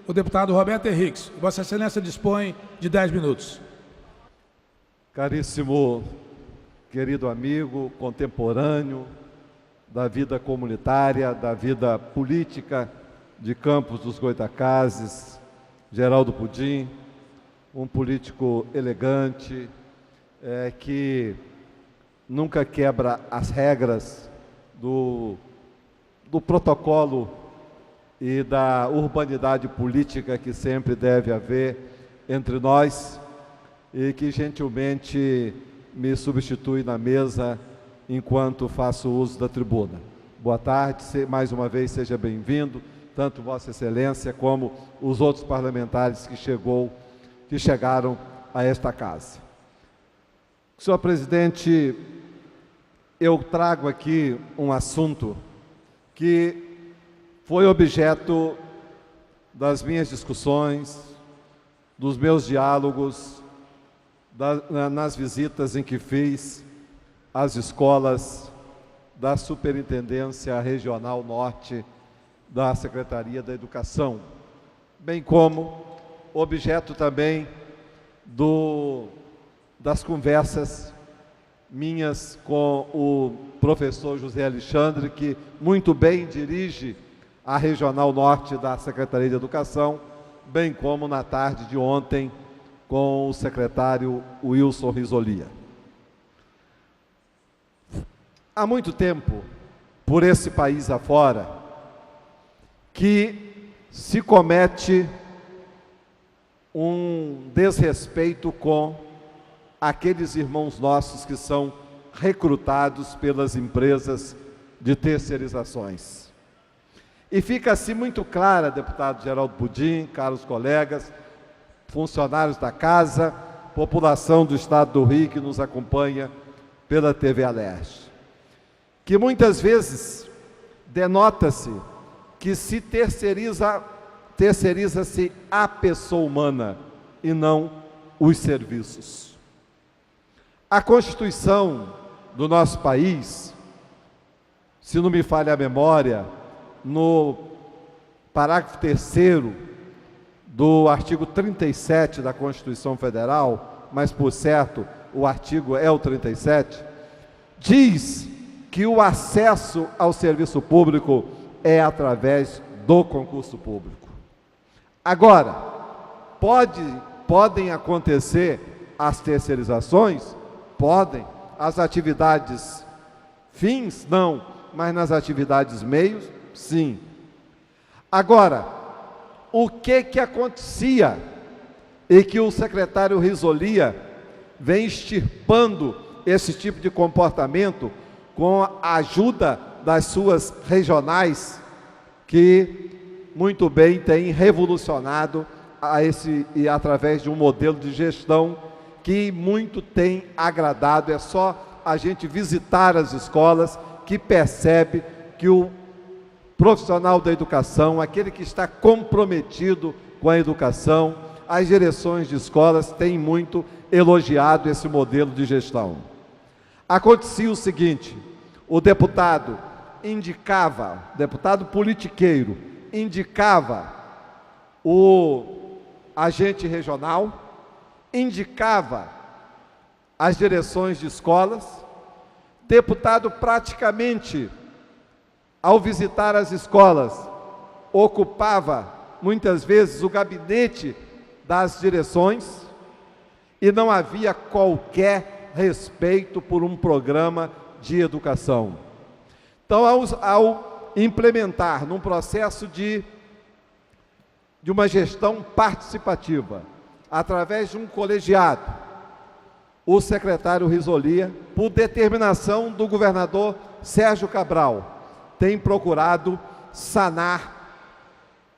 o deputado Roberto Henriques. Vossa Excelência dispõe de 10 minutos. Caríssimo, querido amigo, contemporâneo da vida comunitária, da vida política de Campos dos Goytacazes, Geraldo Pudim, um político elegante, que nunca quebra as regras do protocolo e da urbanidade política que sempre deve haver entre nós, e que gentilmente me substitui na mesa enquanto faço uso da tribuna. Boa tarde, mais uma vez seja bem-vindo, tanto Vossa Excelência como os outros parlamentares que chegaram a esta casa. Senhor Presidente, eu trago aqui um assunto que foi objeto das minhas discussões, dos meus diálogos, nas visitas em que fiz às escolas da Superintendência Regional Norte da Secretaria da Educação, bem como objeto também das conversas minhas com o professor José Alexandre, que muito bem dirige a Regional Norte da Secretaria de Educação, bem como na tarde de ontem com o secretário Wilson Risolia. Há muito tempo, por esse país afora, que se comete um desrespeito com aqueles irmãos nossos que são recrutados pelas empresas de terceirizações. E fica assim muito clara, deputado Geraldo Pudim, caros colegas, funcionários da casa, população do Estado do Rio que nos acompanha pela TV Alerj, que muitas vezes denota-se que se terceiriza-se a pessoa humana e não os serviços. A Constituição do nosso país, se não me falha a memória, no parágrafo 3º do artigo 37 da Constituição Federal, mas por certo o artigo é o 37, diz que o acesso ao serviço público é através do concurso público. Agora, podem acontecer as terceirizações? Podem. As atividades fins? Não. Mas nas atividades meios? Sim. Agora, o que acontecia e que o secretário Risolia vem extirpando esse tipo de comportamento com a ajuda das suas regionais, que muito bem têm revolucionado e através de um modelo de gestão que muito tem agradado. É só a gente visitar as escolas que percebe que o profissional da educação, aquele que está comprometido com a educação, as direções de escolas têm muito elogiado esse modelo de gestão. Acontecia o seguinte: o deputado politiqueiro, indicava o agente regional, indicava as direções de escolas, deputado praticamente, ao visitar as escolas, ocupava muitas vezes o gabinete das direções e não havia qualquer respeito por um programa de educação. Então, ao implementar num processo de uma gestão participativa, através de um colegiado, o secretário Risolia, por determinação do governador Sérgio Cabral, tem procurado sanar,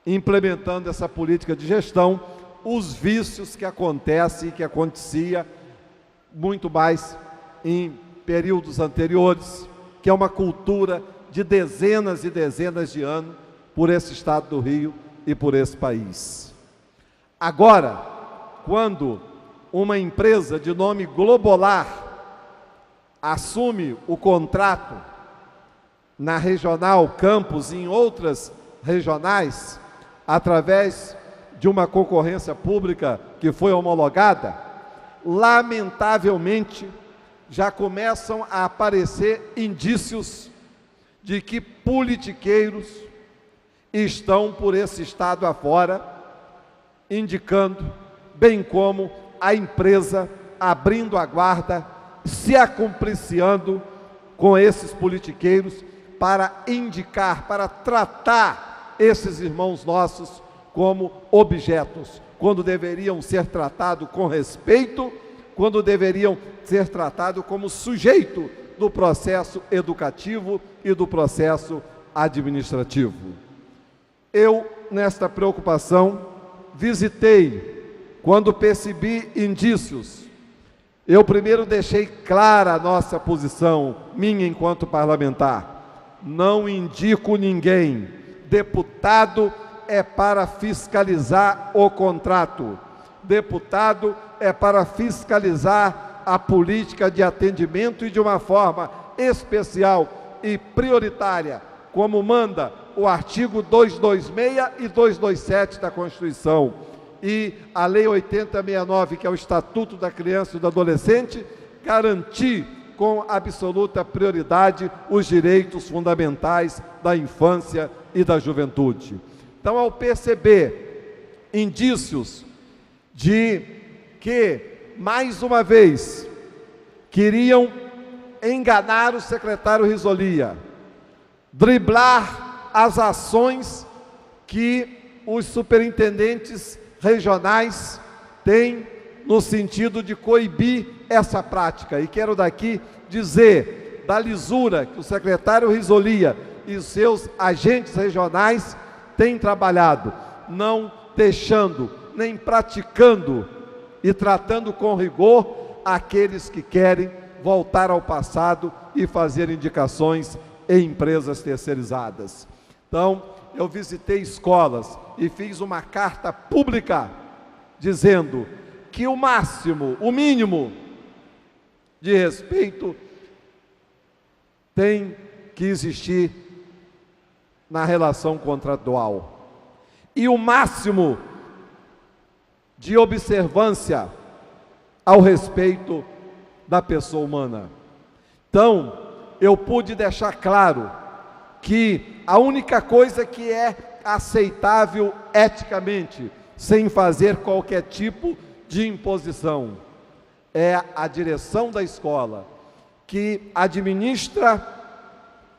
implementando essa política de gestão, os vícios que acontecem e que acontecia muito mais em períodos anteriores, que é uma cultura de dezenas e dezenas de anos por esse Estado do Rio e por esse país. Agora, quando uma empresa de nome Globolar assume o contrato na Regional Campos e em outras regionais, através de uma concorrência pública que foi homologada, lamentavelmente, já começam a aparecer indícios de que politiqueiros estão por esse estado afora, indicando, bem como a empresa abrindo a guarda, se acompliciando com esses politiqueiros para indicar, para tratar esses irmãos nossos como objetos, quando deveriam ser tratados com respeito, quando deveriam ser tratados como sujeito do processo educativo e do processo administrativo. Eu, nesta preocupação, visitei, quando percebi indícios, eu primeiro deixei clara a nossa posição, minha enquanto parlamentar. Não indico ninguém. Deputado é para fiscalizar o contrato. Deputado é para fiscalizar a política de atendimento e de uma forma especial e prioritária, como manda o artigo 226 e 227 da Constituição e a Lei 8069, que é o Estatuto da Criança e do Adolescente, garantir com absoluta prioridade os direitos fundamentais da infância e da juventude. Então, ao perceber indícios de que, mais uma vez, queriam enganar o secretário Risolia, driblar as ações que os superintendentes regionais têm no sentido de coibir essa prática. E quero daqui dizer da lisura que o secretário Risolia e os seus agentes regionais têm trabalhado, não deixando nem praticando e tratando com rigor aqueles que querem voltar ao passado e fazer indicações em empresas terceirizadas. Então, eu visitei escolas e fiz uma carta pública dizendo que o máximo, o mínimo de respeito tem que existir na relação contratual e o máximo de observância ao respeito da pessoa humana. Então, eu pude deixar claro que a única coisa que é aceitável eticamente, sem fazer qualquer tipo de imposição, é a direção da escola, que administra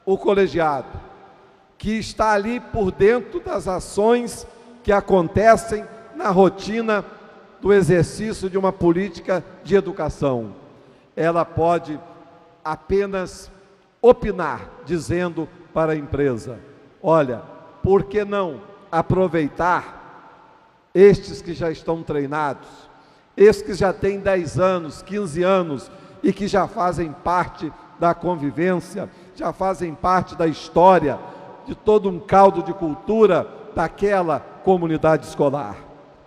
o colegiado, que está ali por dentro das ações que acontecem na rotina do exercício de uma política de educação. Ela pode apenas opinar, dizendo para a empresa: olha, por que não aproveitar estes que já estão treinados, estes que já têm 10 anos, 15 anos e que já fazem parte da convivência, já fazem parte da história, de todo um caldo de cultura daquela comunidade escolar.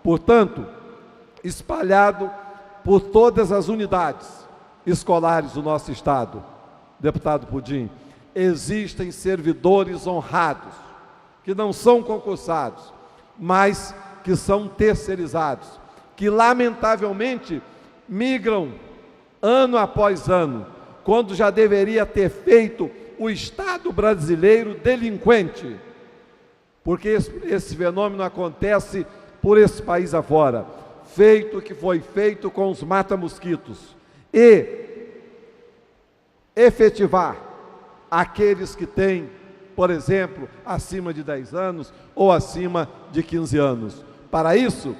Portanto, espalhado por todas as unidades escolares do nosso estado, deputado Pudim, existem servidores honrados, que não são concursados, mas que são terceirizados, que lamentavelmente migram ano após ano, quando já deveria ter feito o Estado brasileiro delinquente, porque esse fenômeno acontece por esse país afora, feito o que foi feito com os mata-mosquitos, e efetivar aqueles que têm, por exemplo, acima de 10 anos ou acima de 15 anos. Para isso,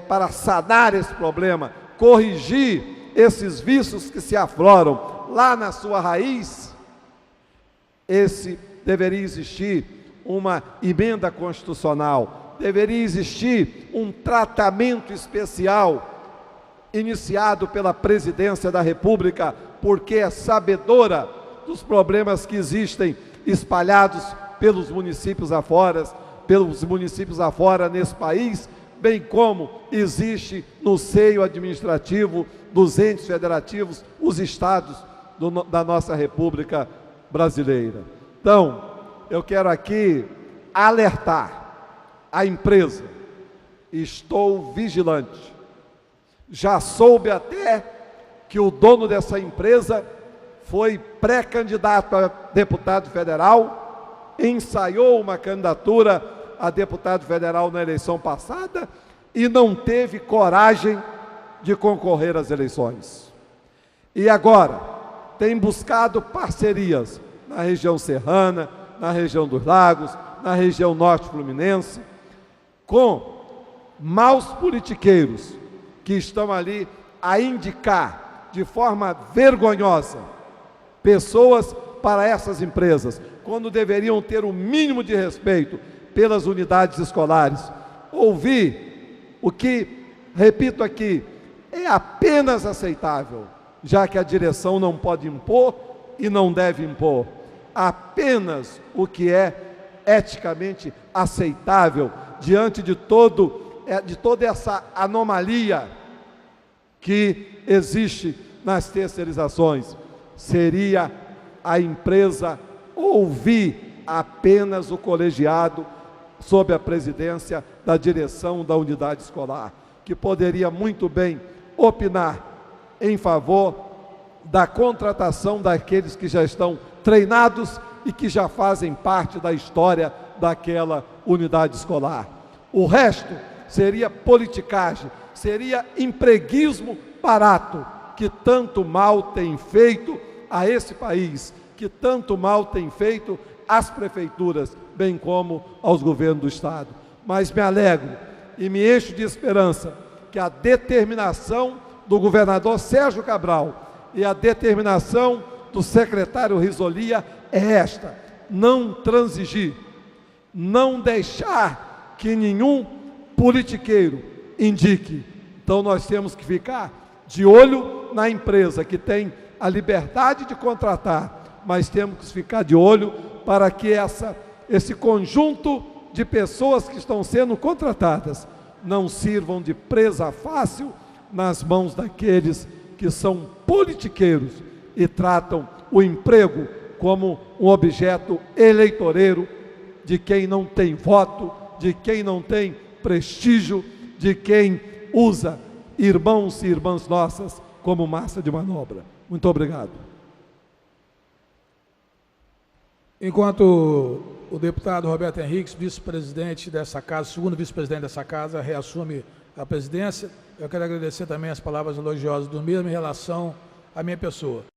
para sanar esse problema, corrigir esses vícios que se afloram lá na sua raiz, deveria existir uma emenda constitucional, deveria existir um tratamento especial iniciado pela Presidência da República, porque é sabedora dos problemas que existem espalhados pelos municípios afora nesse país, bem como existe no seio administrativo dos entes federativos, os estados da nossa República Brasileira. Então, eu quero aqui alertar a empresa Estou vigilante. Já soube até que o dono dessa empresa foi pré-candidato a deputado federal, ensaiou uma candidatura a deputado federal na eleição passada e não teve coragem de concorrer às eleições. E agora tem buscado parcerias na região serrana, na região dos lagos, na região norte fluminense, com maus politiqueiros que estão ali a indicar de forma vergonhosa pessoas para essas empresas, quando deveriam ter o mínimo de respeito pelas unidades escolares. Ouvir o que, repito aqui, é apenas aceitável, já que a direção não pode impor e não deve impor, apenas o que é eticamente aceitável diante de toda essa anomalia que existe nas terceirizações, seria a empresa ouvir apenas o colegiado sob a presidência da direção da unidade escolar, que poderia muito bem opinar em favor da contratação daqueles que já estão treinados e que já fazem parte da história daquela unidade escolar. O resto seria politicagem, seria empreguismo barato, que tanto mal tem feito a esse país, que tanto mal tem feito às prefeituras, bem como aos governos do Estado. Mas me alegro e me encho de esperança que a determinação do governador Sérgio Cabral e a determinação do secretário Risolia é esta: não transigir, não deixar que nenhum politiqueiro indique. Então nós temos que ficar de olho na empresa que tem a liberdade de contratar, mas temos que ficar de olho para que esse conjunto de pessoas que estão sendo contratadas não sirvam de presa fácil nas mãos daqueles que são politiqueiros e tratam o emprego como um objeto eleitoreiro de quem não tem voto, de quem não tem prestígio, de quem usa irmãos e irmãs nossas como massa de manobra. Muito obrigado. Enquanto o deputado Roberto Henriques, vice-presidente dessa casa, segundo vice-presidente dessa casa, reassume a presidência, eu quero agradecer também as palavras elogiosas do mesmo em relação à minha pessoa.